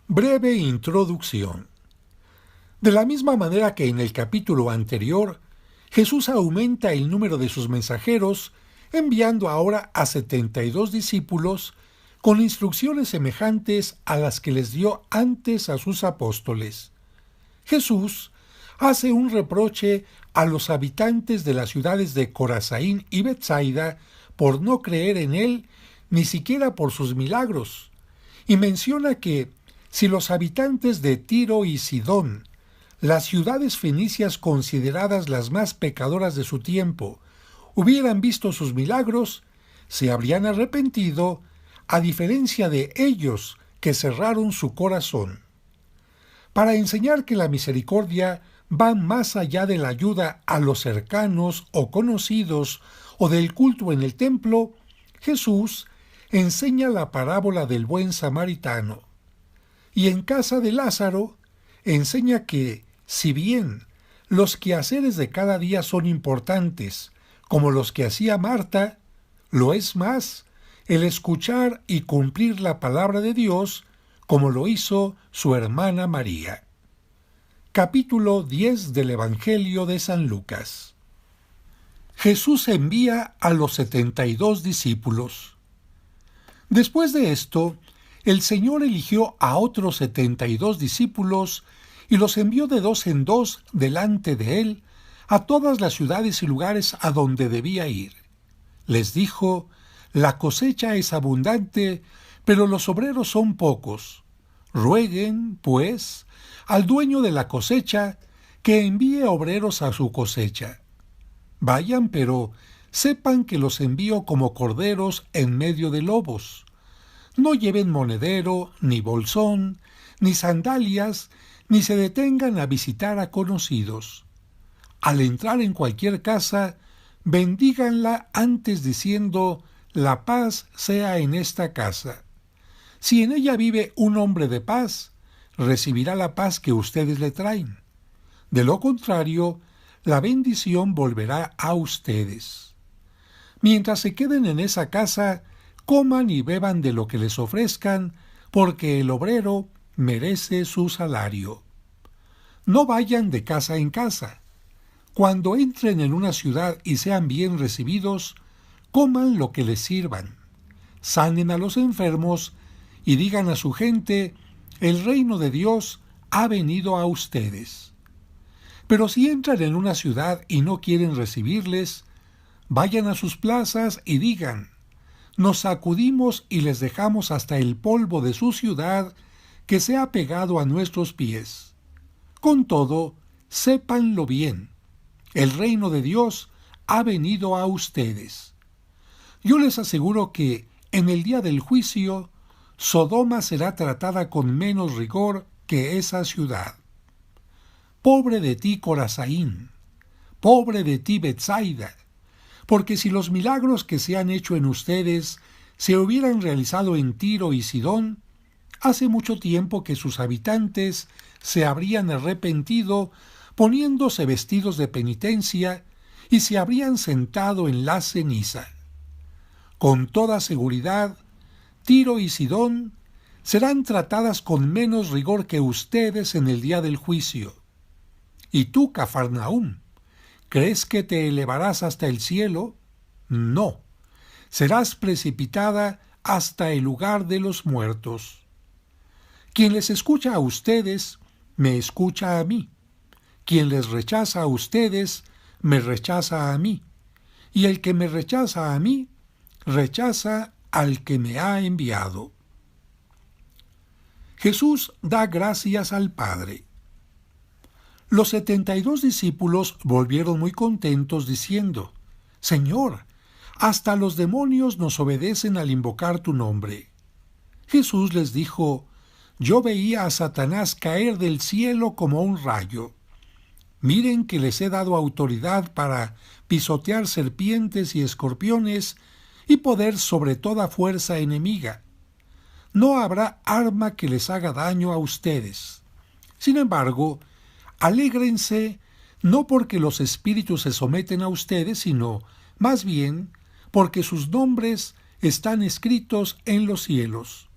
Breve introducción. De la misma manera que en el capítulo anterior, Jesús aumenta el número de sus mensajeros, enviando ahora a 72 discípulos con instrucciones semejantes a las que les dio antes a sus apóstoles. Jesús hace un reproche a los habitantes de las ciudades de Corazaín y Betsaida por no creer en él, ni siquiera por sus milagros, y menciona que si los habitantes de Tiro y Sidón, las ciudades fenicias consideradas las más pecadoras de su tiempo, hubieran visto sus milagros, se habrían arrepentido, a diferencia de ellos que cerraron su corazón. Para enseñar que la misericordia va más allá de la ayuda a los cercanos o conocidos o del culto en el templo, Jesús enseña la parábola del buen samaritano. Y en casa de Lázaro enseña que, si bien los quehaceres de cada día son importantes, como los que hacía Marta, lo es más el escuchar y cumplir la palabra de Dios, como lo hizo su hermana María. Capítulo 10 del Evangelio de San Lucas. Jesús envía a los 72 discípulos. Después de esto, el Señor eligió a otros 72 discípulos y los envió de dos en dos delante de él a todas las ciudades y lugares a donde debía ir. Les dijo: la cosecha es abundante, pero los obreros son pocos. Rueguen, pues, al dueño de la cosecha que envíe obreros a su cosecha. Vayan, pero sepan que los envío como corderos en medio de lobos. No lleven monedero, ni bolsón, ni sandalias, ni se detengan a visitar a conocidos. Al entrar en cualquier casa, bendíganla antes diciendo: la paz sea en esta casa. Si en ella vive un hombre de paz, recibirá la paz que ustedes le traen. De lo contrario, la bendición volverá a ustedes. Mientras se queden en esa casa, coman y beban de lo que les ofrezcan, porque el obrero merece su salario. No vayan de casa en casa. Cuando entren en una ciudad y sean bien recibidos, coman lo que les sirvan. Sanen a los enfermos y digan a su gente: el reino de Dios ha venido a ustedes. Pero si entran en una ciudad y no quieren recibirles, vayan a sus plazas y digan: nos sacudimos y les dejamos hasta el polvo de su ciudad que se ha pegado a nuestros pies. Con todo, sépanlo bien: el reino de Dios ha venido a ustedes. Yo les aseguro que, en el día del juicio, Sodoma será tratada con menos rigor que esa ciudad. Pobre de ti, Corazaín, pobre de ti, Betsaida, porque si los milagros que se han hecho en ustedes se hubieran realizado en Tiro y Sidón, hace mucho tiempo que sus habitantes se habrían arrepentido poniéndose vestidos de penitencia y se habrían sentado en la ceniza. Con toda seguridad, Tiro y Sidón serán tratadas con menos rigor que ustedes en el día del juicio. ¿Y tú, Cafarnaúm, crees que te elevarás hasta el cielo? No, serás precipitada hasta el lugar de los muertos. Quien les escucha a ustedes, me escucha a mí. Quien les rechaza a ustedes, me rechaza a mí. Y el que me rechaza a mí, rechaza al que me ha enviado. Jesús da gracias al Padre. Los 72 discípulos volvieron muy contentos diciendo: Señor, hasta los demonios nos obedecen al invocar tu nombre. Jesús les dijo: yo veía a Satanás caer del cielo como un rayo. Miren que les he dado autoridad para pisotear serpientes y escorpiones y poder sobre toda fuerza enemiga. No habrá arma que les haga daño a ustedes. Sin embargo, alégrense no porque los espíritus se someten a ustedes, sino más bien porque sus nombres están escritos en los cielos.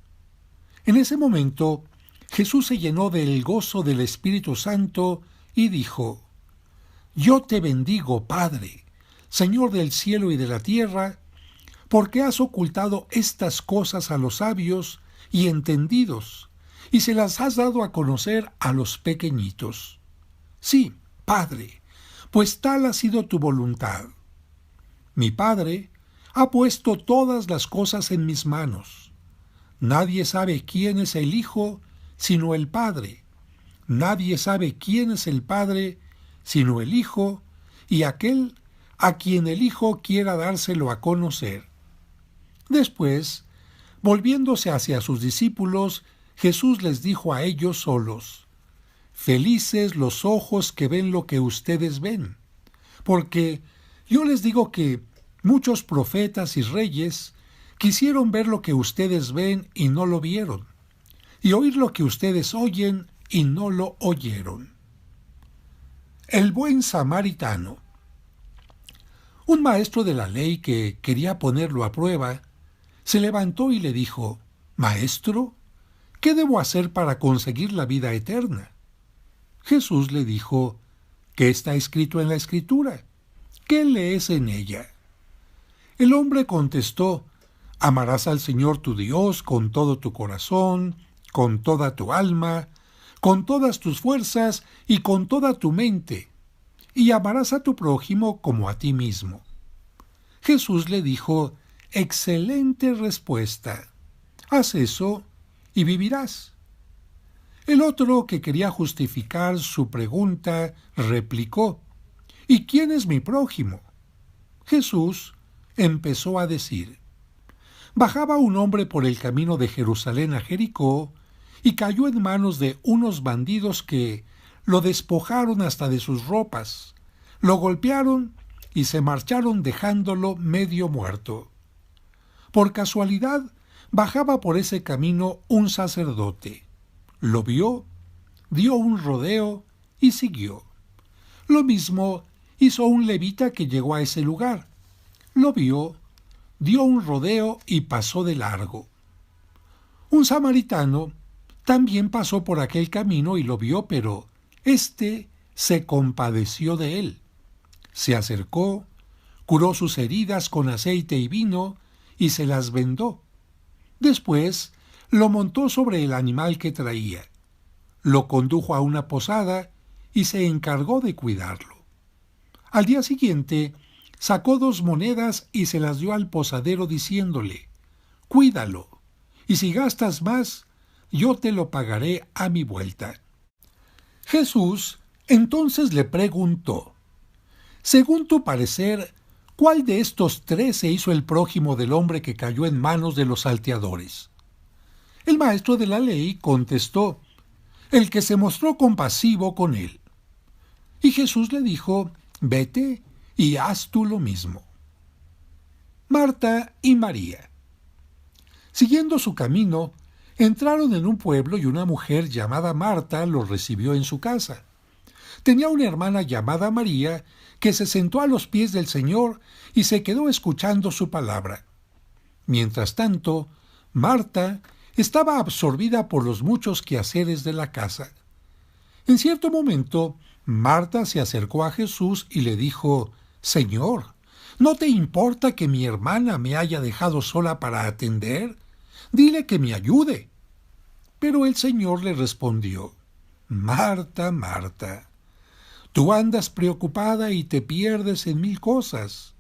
En ese momento, Jesús se llenó del gozo del Espíritu Santo y dijo: Yo te bendigo, Padre, Señor del cielo y de la tierra, porque has ocultado estas cosas a los sabios y entendidos, y se las has dado a conocer a los pequeñitos. Sí, Padre, pues tal ha sido tu voluntad. Mi Padre ha puesto todas las cosas en mis manos. Nadie sabe quién es el Hijo sino el Padre. Nadie sabe quién es el Padre sino el Hijo y aquel a quien el Hijo quiera dárselo a conocer. Después, volviéndose hacia sus discípulos, Jesús les dijo a ellos solos: Felices los ojos que ven lo que ustedes ven, porque yo les digo que muchos profetas y reyes quisieron ver lo que ustedes ven y no lo vieron, y oír lo que ustedes oyen y no lo oyeron. El buen samaritano. Un maestro de la ley que quería ponerlo a prueba, se levantó y le dijo: Maestro, ¿qué debo hacer para conseguir la vida eterna? Jesús le dijo: ¿Qué está escrito en la Escritura? ¿Qué lees en ella? El hombre contestó: Amarás al Señor tu Dios con todo tu corazón, con toda tu alma, con todas tus fuerzas y con toda tu mente, y amarás a tu prójimo como a ti mismo. Jesús le dijo: Excelente respuesta. Haz eso y vivirás. El otro, que quería justificar su pregunta, replicó: ¿Y quién es mi prójimo? Jesús empezó a decir: Bajaba un hombre por el camino de Jerusalén a Jericó y cayó en manos de unos bandidos que lo despojaron hasta de sus ropas, lo golpearon y se marcharon dejándolo medio muerto. Por casualidad, bajaba por ese camino un sacerdote. Lo vio, dio un rodeo y siguió. Lo mismo hizo un levita que llegó a ese lugar. Lo vio, dio un rodeo y pasó de largo. Un samaritano también pasó por aquel camino y lo vio, pero éste se compadeció de él. Se acercó, curó sus heridas con aceite y vino y se las vendó. Después lo montó sobre el animal que traía, lo condujo a una posada y se encargó de cuidarlo. Al día siguiente sacó 2 monedas y se las dio al posadero diciéndole: Cuídalo, y si gastas más, yo te lo pagaré a mi vuelta. Jesús entonces le preguntó: Según tu parecer, ¿cuál de estos 3 se hizo el prójimo del hombre que cayó en manos de los salteadores? El maestro de la ley contestó: El que se mostró compasivo con él. Y Jesús le dijo: Vete y haz tú lo mismo. Marta y María. Siguiendo su camino, entraron en un pueblo y una mujer llamada Marta los recibió en su casa. Tenía una hermana llamada María que se sentó a los pies del Señor y se quedó escuchando su palabra. Mientras tanto, Marta estaba absorbida por los muchos quehaceres de la casa. En cierto momento, Marta se acercó a Jesús y le dijo: Señor, ¿no te importa que mi hermana me haya dejado sola para atender? Dile que me ayude. Pero el Señor le respondió: Marta, Marta, tú andas preocupada y te pierdes en 1000 cosas.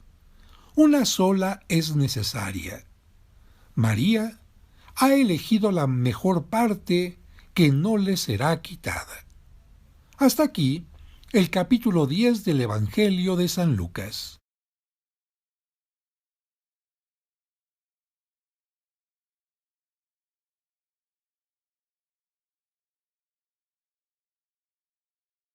Una sola es necesaria. María ha elegido la mejor parte que no le será quitada. Hasta aquí el capítulo 10 del Evangelio de San Lucas.